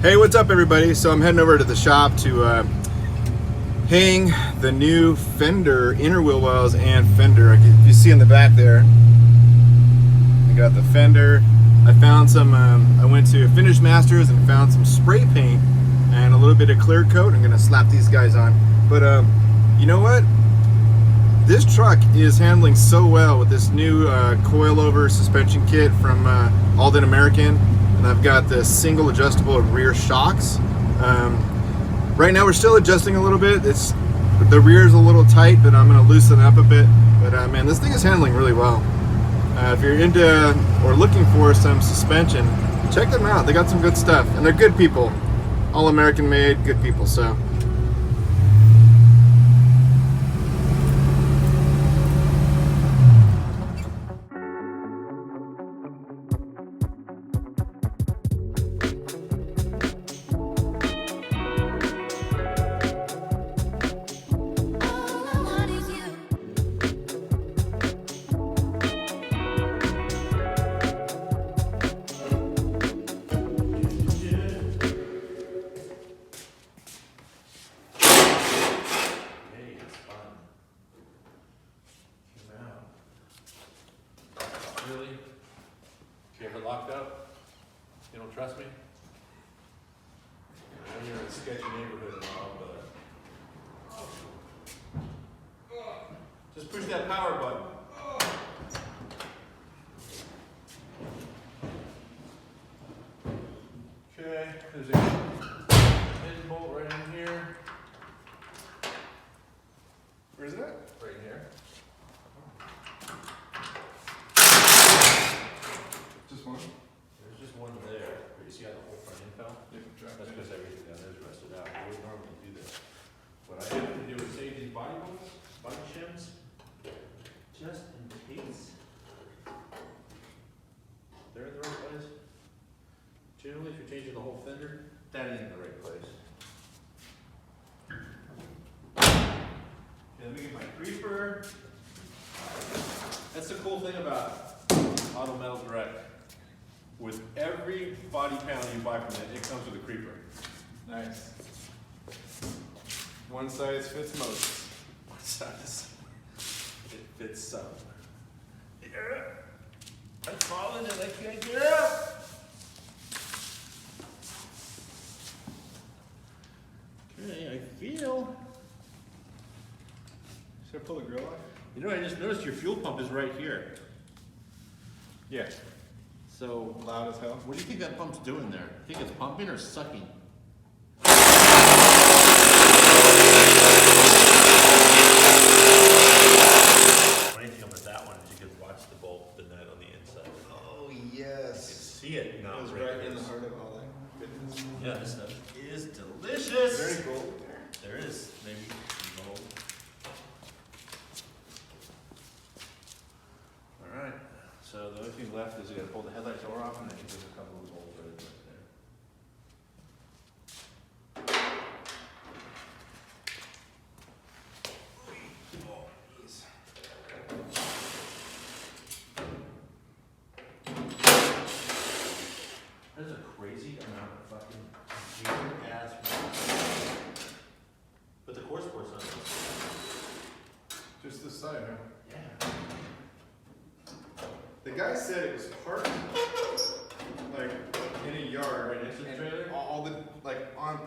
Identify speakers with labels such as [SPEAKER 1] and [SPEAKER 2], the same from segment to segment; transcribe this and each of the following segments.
[SPEAKER 1] Hey, what's up everybody? So I'm heading over to the shop to hang the new fender inner wheel wells and fender. If you see in the back there, I got the fender. I found some, I went to Finish Masters and found some spray paint and a little bit of clear coat. I'm gonna slap these guys on. But you know what? This truck is handling so well with this new coilover suspension kit from Alden American. And I've got the single adjustable rear shocks. Right now we're still adjusting a little bit. The rear is a little tight, but I'm gonna loosen it up a bit. But man, this thing is handling really well. If you're into or looking for some suspension, check them out. They got some good stuff, and they're good people. All American made, good people, so.
[SPEAKER 2] Really? You ever locked up? You don't trust me? I know you're in a sketchy neighborhood and all, but just push that power button. Okay, there's a hidden bolt right in here.
[SPEAKER 1] Where's that?
[SPEAKER 2] Right here.
[SPEAKER 1] Just one?
[SPEAKER 2] There's just one there, but you see how the whole front end fell? That's because everything down there is rusted out. I would normally do this. What I have to do is save these body bolts, body shims, just in case they're in the right place. Generally, if you're changing the whole fender, that ain't in the right place. Okay, let me get my creeper. That's the cool thing about Auto Metal Direct. With every body panel you buy from it, it comes with a creeper.
[SPEAKER 1] Nice. One size fits most.
[SPEAKER 2] One size. It fits some. Yeah. I'm falling and I can't get up. Okay, I feel.
[SPEAKER 1] Should I pull the grill off?
[SPEAKER 2] You know, I just noticed your fuel pump is right here.
[SPEAKER 1] Yeah.
[SPEAKER 2] So,
[SPEAKER 1] Loud as hell.
[SPEAKER 2] what do you think that pump's doing there? You think it's pumping or sucking? Funny thing about that one is you can watch the bolt, the nut on the inside.
[SPEAKER 1] Oh,
[SPEAKER 2] You can
[SPEAKER 1] yes.
[SPEAKER 2] see it now.
[SPEAKER 1] It was right in the heart of all that goodness.
[SPEAKER 2] Yeah, this stuff is delicious.
[SPEAKER 1] Is there any gold in there?
[SPEAKER 2] There is, maybe some gold. Alright, so the only thing left is you gotta pull the headlight door off, and I think there's a couple of bolts right there.
[SPEAKER 1] Oh, jeez.
[SPEAKER 2] There's a crazy amount of fucking weird ass rods. But the course board's on this.
[SPEAKER 1] Just this side, huh?
[SPEAKER 2] Yeah.
[SPEAKER 1] The guy said it was parked like in a yard,
[SPEAKER 2] Right next to the
[SPEAKER 1] and
[SPEAKER 2] trailer?
[SPEAKER 1] all the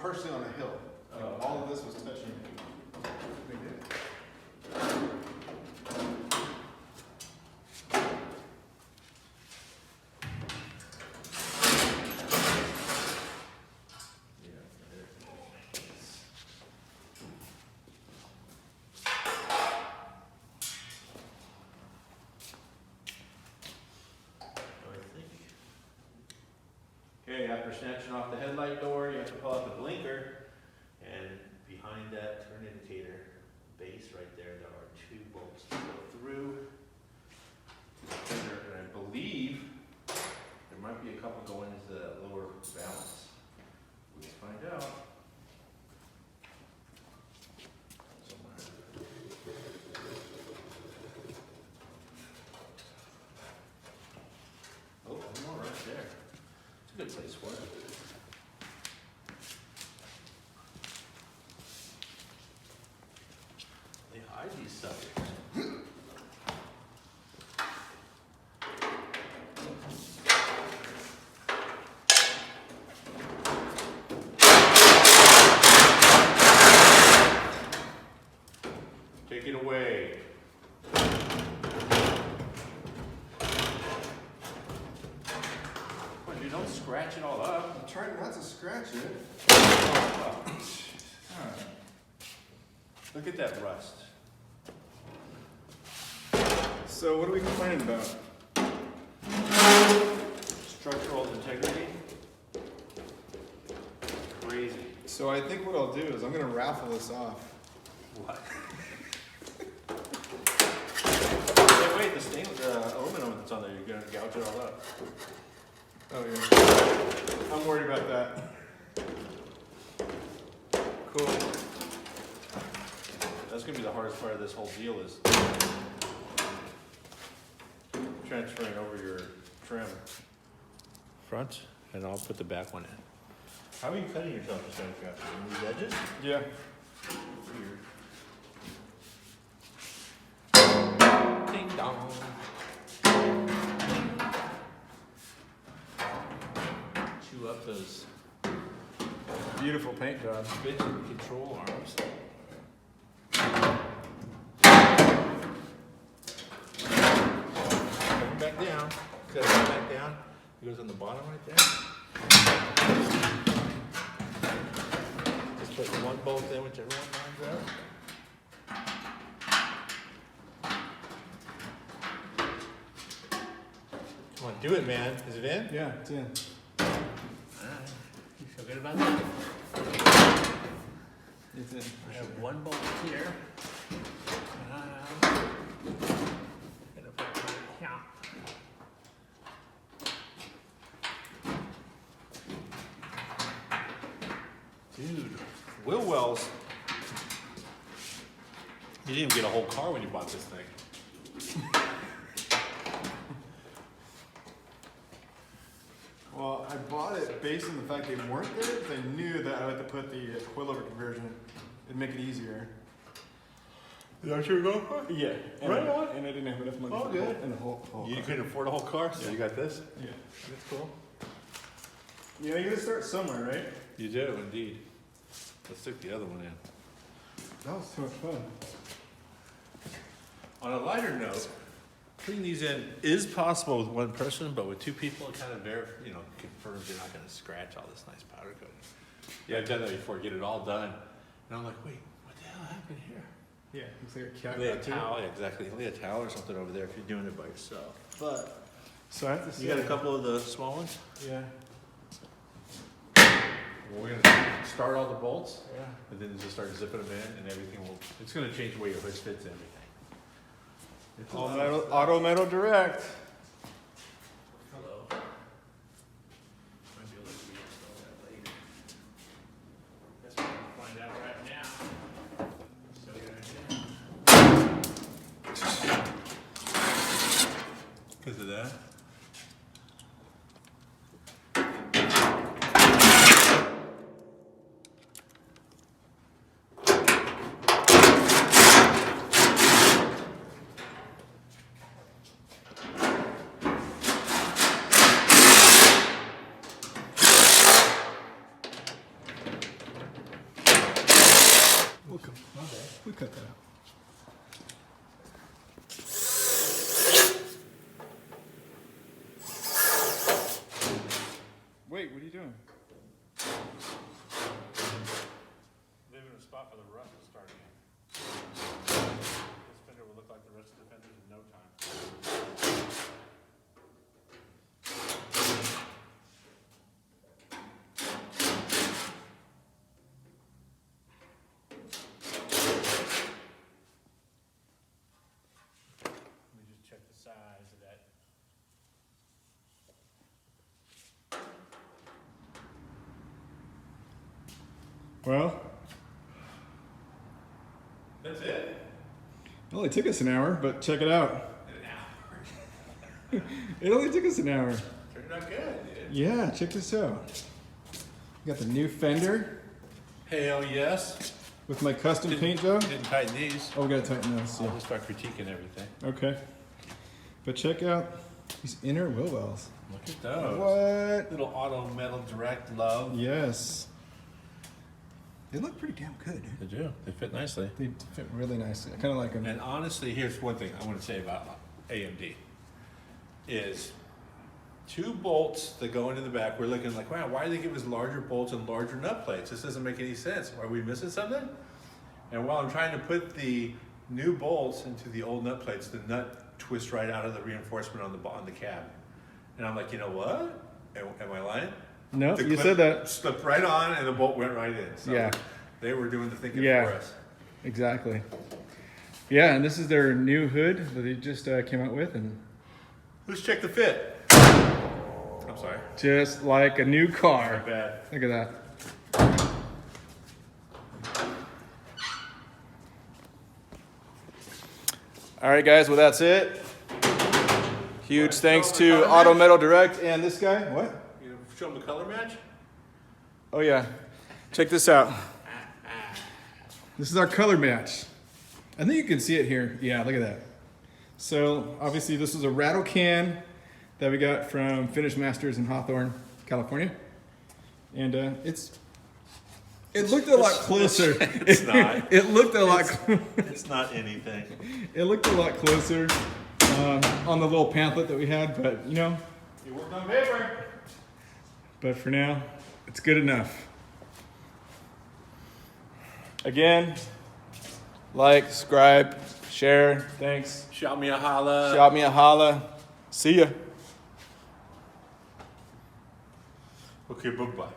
[SPEAKER 1] partially on a hill. Like,
[SPEAKER 2] Oh.
[SPEAKER 1] all of this was touching. We did.
[SPEAKER 2] Okay, after snatching off the headlight door, you have to pull out the blinker, and behind that turn indicator base right there, there are two bolts to go through. And I believe there might be a couple going into that lower balance. Let's find out. Oh, one more right there. It's a good place for it. Take it away. Come on, dude, don't scratch it all up.
[SPEAKER 1] I'm trying not to scratch it.
[SPEAKER 2] Alright. Look at that rust.
[SPEAKER 1] So what are we complaining about?
[SPEAKER 2] Structural integrity. Crazy.
[SPEAKER 1] So I think what I'll do is I'm gonna raffle this off.
[SPEAKER 2] What? Hey, wait, the stainless aluminum that's on there, you're gonna gouge it all up.
[SPEAKER 1] Oh yeah. I'm worried about that.
[SPEAKER 2] Cool. That's gonna be the hardest part of this whole deal is transferring over your trim. Front, and I'll put the back one in. How are you cutting yourself to start crafting? These edges?
[SPEAKER 1] Yeah.
[SPEAKER 2] Weird. Ding dong. Chew up those
[SPEAKER 1] Beautiful paint job.
[SPEAKER 2] bits of control arms. Coming back down. Set it back down. It goes on the bottom right there. Just put one bolt in, whichever one lines up. Come on, do it, man. Is it in?
[SPEAKER 1] Yeah, it's in.
[SPEAKER 2] Alright. You feel good about that?
[SPEAKER 1] It's in.
[SPEAKER 2] I have one bolt here. And I'm gonna put it here. Dude, wheel wells. You didn't even get a whole car when you bought this thing.
[SPEAKER 1] Well, I bought it based on the fact they weren't there. They knew that I had to put the coilover conversion. It'd make it easier.
[SPEAKER 2] Is that what you were going for?
[SPEAKER 1] Yeah. And
[SPEAKER 2] Right on.
[SPEAKER 1] And I didn't have enough money
[SPEAKER 2] Oh,
[SPEAKER 1] for the
[SPEAKER 2] good.
[SPEAKER 1] whole, and the whole
[SPEAKER 2] You
[SPEAKER 1] car.
[SPEAKER 2] couldn't afford a whole car, so
[SPEAKER 1] Yeah.
[SPEAKER 2] you got this?
[SPEAKER 1] Yeah.
[SPEAKER 2] That's cool.
[SPEAKER 1] Yeah, you gotta start somewhere, right?
[SPEAKER 2] You do, indeed. Let's stick the other one in.
[SPEAKER 1] That was so much fun.
[SPEAKER 2] On a lighter note, putting these in is possible with one person, but with two people, it kind of confirms you're not going to scratch all this nice powder coating. Yeah, I've done that before. Get it all done, and I'm like, wait, what the hell happened here?
[SPEAKER 1] Yeah, looks like a cat.
[SPEAKER 2] Lay a
[SPEAKER 1] got to it.
[SPEAKER 2] towel, yeah, exactly. Lay a towel or something over there if you're doing it by yourself. But
[SPEAKER 1] So I have to say.
[SPEAKER 2] you got a couple of the small ones.
[SPEAKER 1] Yeah.
[SPEAKER 2] Well, we're gonna start all the bolts,
[SPEAKER 1] Yeah.
[SPEAKER 2] and then just start zipping them in, and everything will. It's gonna change the way your hood fits and everything. It's a
[SPEAKER 1] All
[SPEAKER 2] lot of
[SPEAKER 1] metal,
[SPEAKER 2] stuff.
[SPEAKER 1] auto metal direct.
[SPEAKER 2] Hello. Might be able to reinstall that later. Guess we're gonna find out right now. So because of that.
[SPEAKER 1] We cut that out. Wait, what are you doing?
[SPEAKER 2] Leaving a spot for the rust to start again. This fender will look like the rest of the fenders in no time. Let me just check the size of that.
[SPEAKER 1] Well,
[SPEAKER 2] That's it?
[SPEAKER 1] it only took us an hour, but check it out.
[SPEAKER 2] An hour.
[SPEAKER 1] It only took us an hour.
[SPEAKER 2] Turned out good, dude.
[SPEAKER 1] Yeah, check this out. We got the new fender
[SPEAKER 2] Hell yes.
[SPEAKER 1] with my custom paint job.
[SPEAKER 2] Didn't tighten these.
[SPEAKER 1] Oh, we gotta tighten those.
[SPEAKER 2] I'll
[SPEAKER 1] Yeah.
[SPEAKER 2] just start critiquing everything.
[SPEAKER 1] Okay. But check out these inner wheel wells.
[SPEAKER 2] Look at those.
[SPEAKER 1] What?
[SPEAKER 2] Little auto metal direct love.
[SPEAKER 1] Yes. They look pretty damn good.
[SPEAKER 2] They do. They fit nicely.
[SPEAKER 1] They fit really nicely. I kind of like them.
[SPEAKER 2] And honestly, here's one thing I want to say about AMD is 2 bolts that go into the back. We're looking like, wow, why do they give us larger bolts and larger nut plates? This doesn't make any sense. Are we missing something? And while I'm trying to put the new bolts into the old nut plates, the nut twists right out of the reinforcement on the cab. And I'm like, you know what? Am I lying?
[SPEAKER 1] No,
[SPEAKER 2] The
[SPEAKER 1] you
[SPEAKER 2] clip
[SPEAKER 1] said that.
[SPEAKER 2] Slipped right on and the bolt went right in. So
[SPEAKER 1] Yeah.
[SPEAKER 2] they were doing the thinking
[SPEAKER 1] Yeah.
[SPEAKER 2] for us.
[SPEAKER 1] Exactly. Yeah, and this is their new hood that they just came out with, and
[SPEAKER 2] Let's check the fit. I'm sorry.
[SPEAKER 1] just like a new car.
[SPEAKER 2] Not bad.
[SPEAKER 1] Look at that. All right, guys. Well, that's it. Huge
[SPEAKER 2] What?
[SPEAKER 1] thanks
[SPEAKER 2] Oh,
[SPEAKER 1] to
[SPEAKER 2] the color
[SPEAKER 1] Auto
[SPEAKER 2] match?
[SPEAKER 1] Metal Direct and this guy. What?
[SPEAKER 2] You show them the color match?
[SPEAKER 1] Oh yeah. Check this out. This is our color match. I think you can see it here. Yeah, look at that. So obviously this is a rattle can that we got from Finish Masters in Hawthorne, California. And it looked a lot closer.
[SPEAKER 2] It's not.
[SPEAKER 1] It looked a lot
[SPEAKER 2] It's not anything.
[SPEAKER 1] it looked a lot closer on the little pamphlet that we had, but you know,
[SPEAKER 2] You worked on paper.
[SPEAKER 1] but for now, it's good enough. Again, like, subscribe, share. Thanks.
[SPEAKER 2] Shout me a holla.
[SPEAKER 1] Shout me a holla. See ya.
[SPEAKER 2] Okay, bye-bye.